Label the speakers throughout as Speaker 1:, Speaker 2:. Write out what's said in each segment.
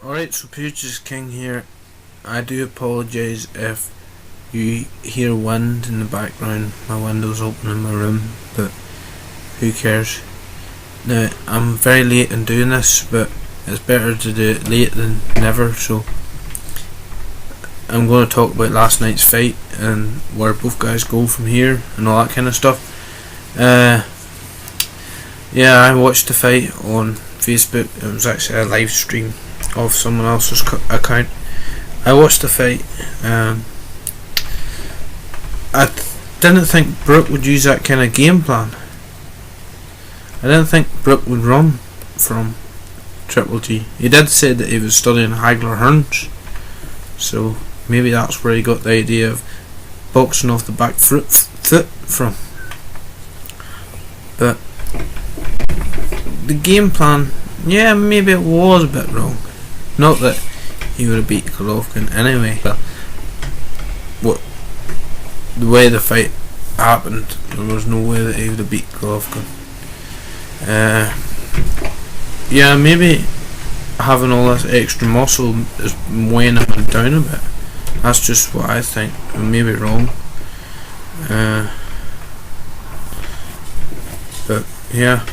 Speaker 1: Alright, so Pugilist King here. I do apologise if you hear wind in the background. My window's open in my room, but who cares? Now, I'm very late in doing this, but it's better to do it late than never, so I'm going to talk about last night's fight and where both guys go from here and all that kind of stuff. Yeah, I watched the fight on Facebook. It was actually a live stream of someone else's account. I watched the fight. I didn't think Brook would use that kind of game plan. I didn't think Brook would run from Triple G. He did say that he was studying Hagler Hearns, so maybe that's where he got the idea of boxing off the back foot from. But the game plan, yeah, maybe it was a bit wrong. Not that he would have beat Golovkin anyway, but the way the fight happened, there was no way that he would have beat Golovkin. Yeah, maybe having all this extra muscle is weighing him down a bit. That's just what I think. I may be wrong. But yeah,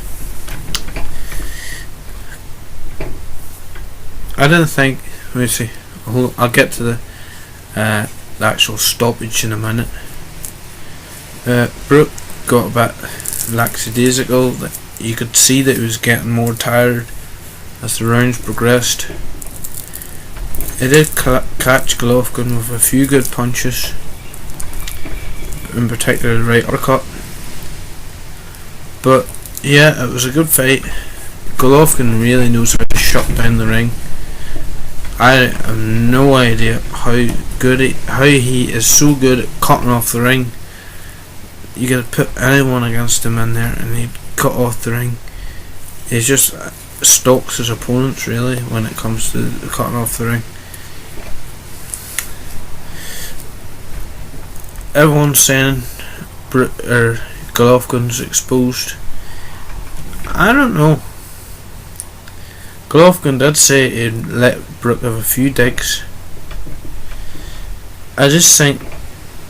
Speaker 1: I didn't think. Let me see. I'll get to the actual stoppage in a minute. Brook got a bit lackadaisical. You could see that he was getting more tired as the rounds progressed. He did catch Golovkin with a few good punches, in particular the right uppercut. But yeah, it was a good fight. Golovkin really knows how to shut down the ring. I have no idea how he is so good at cutting off the ring. You could put anyone against him in there and he'd cut off the ring. He just stalks his opponents really when it comes to cutting off the ring. Everyone's saying Golovkin's exposed. I don't know. Golovkin did say he'd let Brook have a few digs. I just think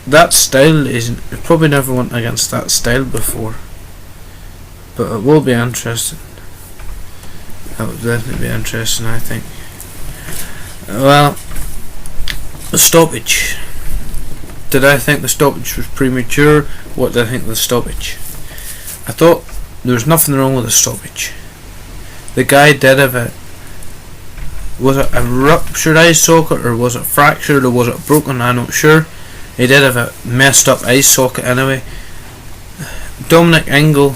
Speaker 1: that style isn't. He probably never went against that style before, but it will be interesting. That would definitely be interesting, I think. Well, the stoppage. Did I think the stoppage was premature? What did I think of the stoppage? I thought there was nothing wrong with the stoppage. The guy did have it. Was it a ruptured eye socket, or was it fractured, or was it broken? I'm not sure. He did have a messed up eye socket anyway. Dominic Engel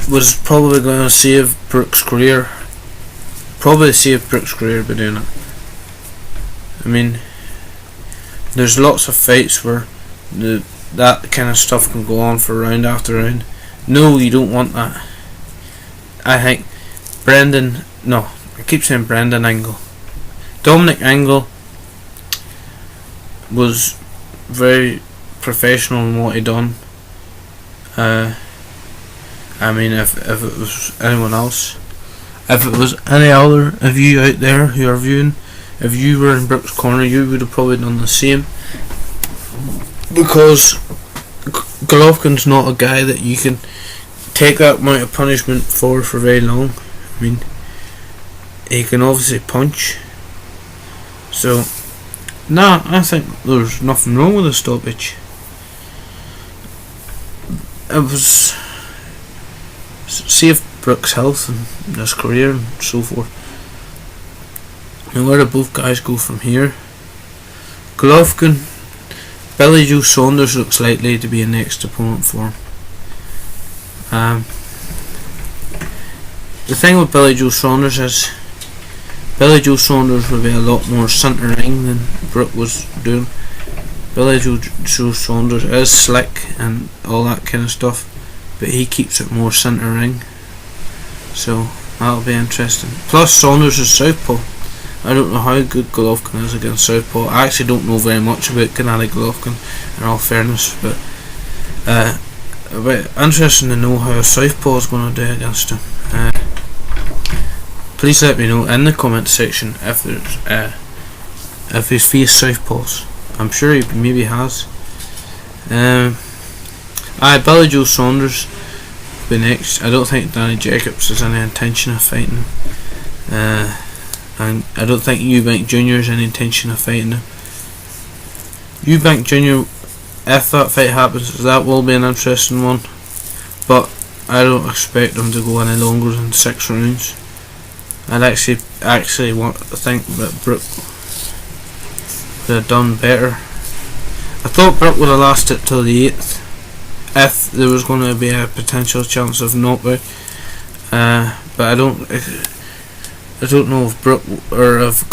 Speaker 1: was probably going to save Brook's career. Probably save Brook's career by doing it. I mean, there's lots of fights where that kind of stuff can go on for round after round. No, you don't want that. I think I keep saying Brendan Engel. Dominic Engel was very professional in what he done. I mean, if it was anyone else, if it was any other of you out there who are viewing, if you were in Brook's corner, you would have probably done the same, because Golovkin's not a guy that you can take that amount of punishment for very long. I mean, he can obviously punch. So, nah, I think there's nothing wrong with the stoppage. It was saved Brook's health and his career and so forth. And where do both guys go from here? Golovkin, Billy Joe Saunders looks likely to be a next opponent for him. The thing with Billy Joe Saunders is Billy Joe Saunders will be a lot more centering than Brook was doing. Billy Joe Saunders is slick and all that kind of stuff, but he keeps it more centering, so that'll be interesting. Plus Saunders is southpaw. I don't know how good Golovkin is against southpaw. I actually don't know very much about Gennady Golovkin, in all fairness, but it'll be interesting to know how a southpaw is going to do against him. please let me know in the comment section if there's if he's faced southpaws. I'm sure he maybe has. Billy Joe Saunders be next. I don't think Danny Jacobs has any intention of fighting him. And I don't think Eubank Jr. has any intention of fighting him. Eubank Jr., if that fight happens, that will be an interesting one, but I don't expect him to go any longer than 6 rounds. I'd actually want to think that Brook would have done better. I thought Brook would have lasted till the 8th if there was going to be a potential chance of knockout, but I don't know if Brook or if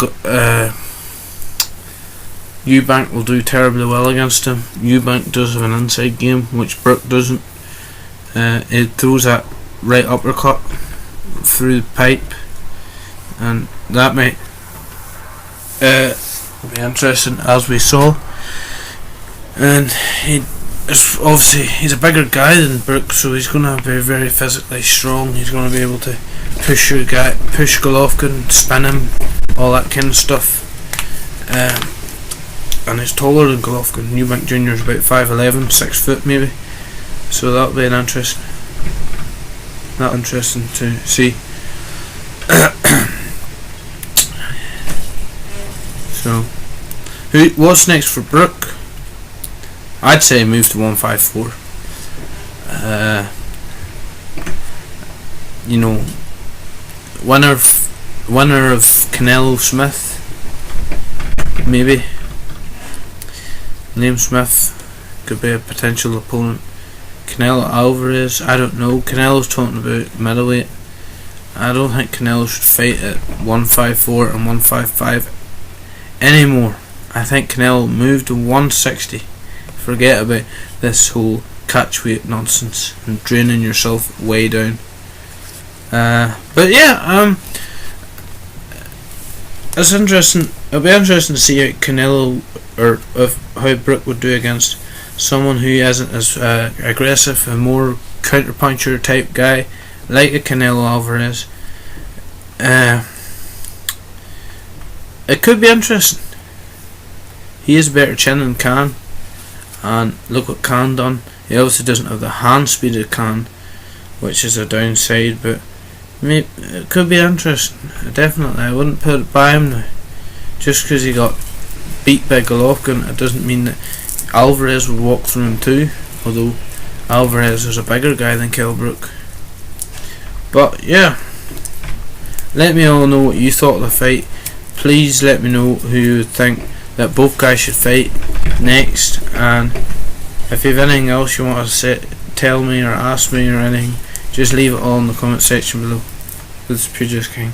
Speaker 1: Eubank will do terribly well against him. Eubank does have an inside game which Brook doesn't. It throws that right uppercut through the pipe, and that might be interesting, as we saw. And he's a bigger guy than Brook, so he's going to be very physically strong. He's going to be able to push Golovkin, spin him, all that kind of stuff. And he's taller than Golovkin. Eubank Jr. is about 5'11", 6 foot maybe. So that'll be interesting to see. So, what's next for Brook? I'd say move to 154. Winner of Canelo Smith, maybe. Liam Smith could be a potential opponent. Canelo Alvarez, I don't know. Canelo's talking about middleweight. I don't think Canelo should fight at 154 and 155 anymore. I think Canelo moved to 160. Forget about this whole catch weight nonsense and draining yourself way down. But yeah, it's interesting. It'll be interesting to see how Canelo or how Brook would do against someone who isn't as aggressive, a more counter-puncher type guy like a Canelo Alvarez. It could be interesting. He has a better chin than Khan, and look what Khan done. He obviously doesn't have the hand speed of Khan, which is a downside, but maybe it could be interesting. Definitely, I wouldn't put it by him now. Just because he got beat by Golovkin, it doesn't mean that Alvarez would walk through him too, although Alvarez is a bigger guy than Kell Brook. But yeah, let me all know what you thought of the fight. Please let me know who you think that both guys should fight next, and if you have anything else you want to tell me or ask me or anything, just leave it all in the comment section below. This is Pugilist King.